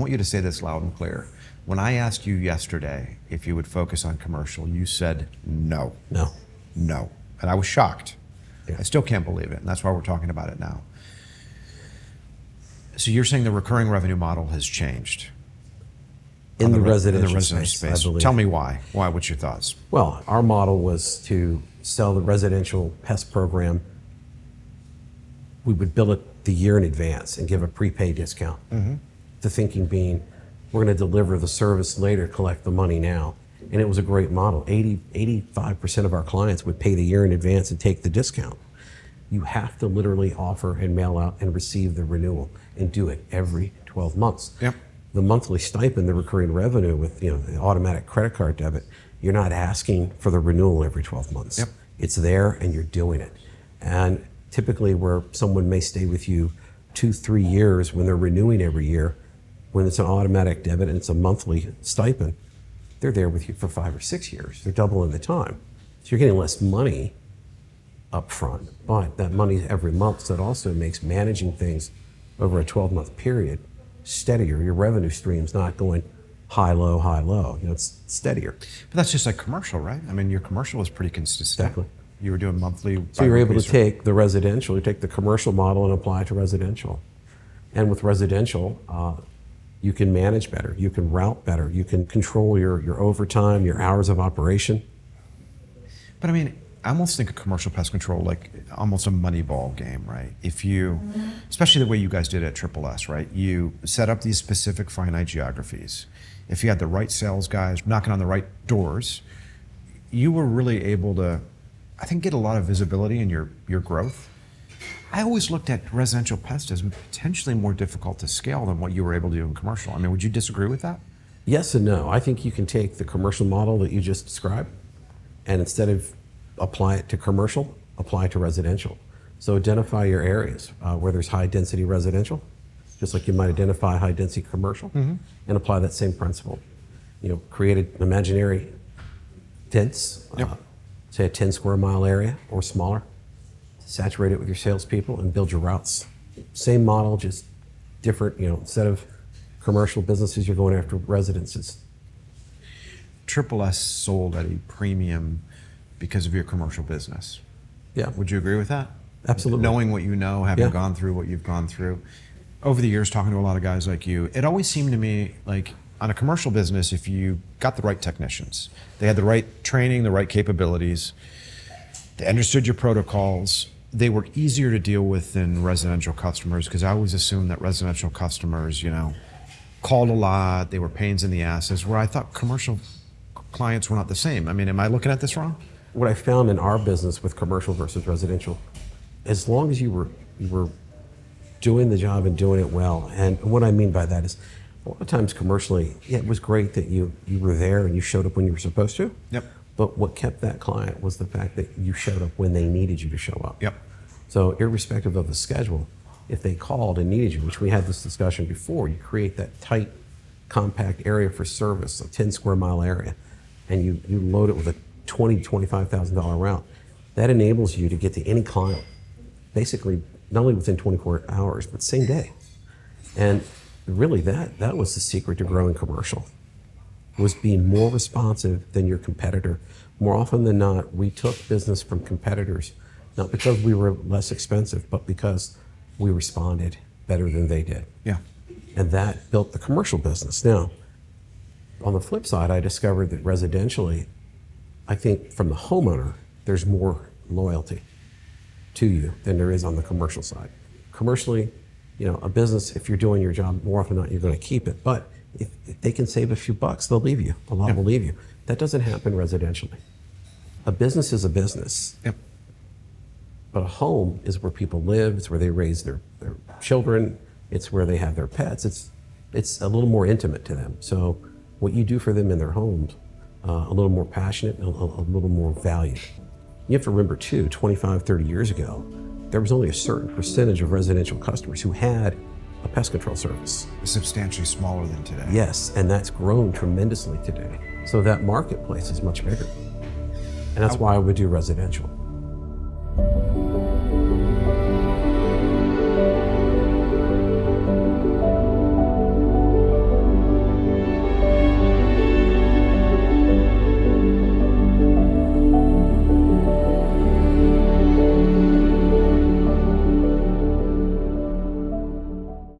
want you to say this loud and clear. When I asked you yesterday if you would focus on commercial, you said no. No. No. And I was shocked. Yeah. I still can't believe it, and that's why we're talking about it now. So you're saying the recurring revenue model has changed? In the residential space, I believe. Tell me why. Why? What's your thoughts? Well, our model was to sell the residential pest program. We would bill it the year in advance and give a prepaid discount. Mm-hmm. The thinking being, we're going to deliver the service later, collect the money now. And it was a great model. 85% of our clients would pay the year in advance and take the discount. You have to literally offer and mail out and receive the renewal and do it every 12 months. Yep. The monthly stipend, the recurring revenue with the automatic credit card debit, you're not asking for the renewal every 12 months. Yep. It's there and you're doing it. And typically where someone may stay with you 2-3 years when they're renewing every year, when it's an automatic debit and it's a monthly stipend, they're there with you for 5 or 6 years. They're doubling the time. So you're getting less money up front, but that money every month, so it also makes managing things over a 12-month period steadier. Your revenue stream's not going high, low, high, low. It's steadier. But that's just like commercial, right? I mean, your commercial was pretty consistent. Exactly. You were doing monthly. So you're able to take the residential, you take the commercial model and apply it to residential. And with residential, you can manage better, you can route better, you can control your overtime, your hours of operation. But I mean, I almost think of commercial pest control like almost a money ball game, right? If you, especially the way you guys did it at Triple S, right? You set up these specific finite geographies. If you had the right sales guys knocking on the right doors, you were really able to, I think, get a lot of visibility in your growth. I always looked at residential pest as potentially more difficult to scale than what you were able to do in commercial. I mean, would you disagree with that? Yes and no. I think you can take the commercial model that you just described and instead of apply it to commercial, apply it to residential. So identify your areas where there's high density residential, just like you might identify high density commercial, and apply that same principle. Create an imaginary dense, say a 10 square mile area or smaller, saturate it with your salespeople and build your routes. Same model, just different, instead of commercial businesses, you're going after residences. Triple S sold at a premium because of your commercial business. Yeah. Would you agree with that? Absolutely. Knowing what you know, having gone through what you've gone through. Over the years, talking to a lot of guys like you, it always seemed to me like on a commercial business, if you got the right technicians, they had the right training, the right capabilities, they understood your protocols, they were easier to deal with than residential customers, because I always assumed that residential customers, called a lot, they were pains in the asses, where I thought commercial clients were not the same. I mean, am I looking at this wrong? What I found in our business with commercial versus residential, as long as you were doing the job and doing it well, and what I mean by that is, a lot of times commercially, it was great that you were there and you showed up when you were supposed to. Yep. But what kept that client was the fact that you showed up when they needed you to show up. Yep. So irrespective of the schedule, if they called and needed you, which we had this discussion before, you create that tight, compact area for service, a 10 square mile area, and you load it with a $20,000 to $25,000 route. That enables you to get to any client, basically not only within 24 hours, but same day. And really that was the secret to growing commercial, was being more responsive than your competitor. More often than not, we took business from competitors, not because we were less expensive, but because we responded better than they did. Yeah. And that built the commercial business. Now, on the flip side, I discovered that residentially, I think from the homeowner, there's more loyalty to you than there is on the commercial side. Commercially, a business, if you're doing your job, more often than not, you're going to keep it. But if they can save a few bucks, they'll leave you. A lot will leave you. That doesn't happen residentially. A business is a business. Yep. But a home is where people live. It's where they raise their children. It's where they have their pets. It's a little more intimate to them. So what you do for them in their homes, a little more passionate, a little more valued. You have to remember too, 25, 30 years ago, there was only a certain percentage of residential customers who had a pest control service. Substantially smaller than today. Yes, and that's grown tremendously today. So that marketplace is much bigger. And that's why I would do residential.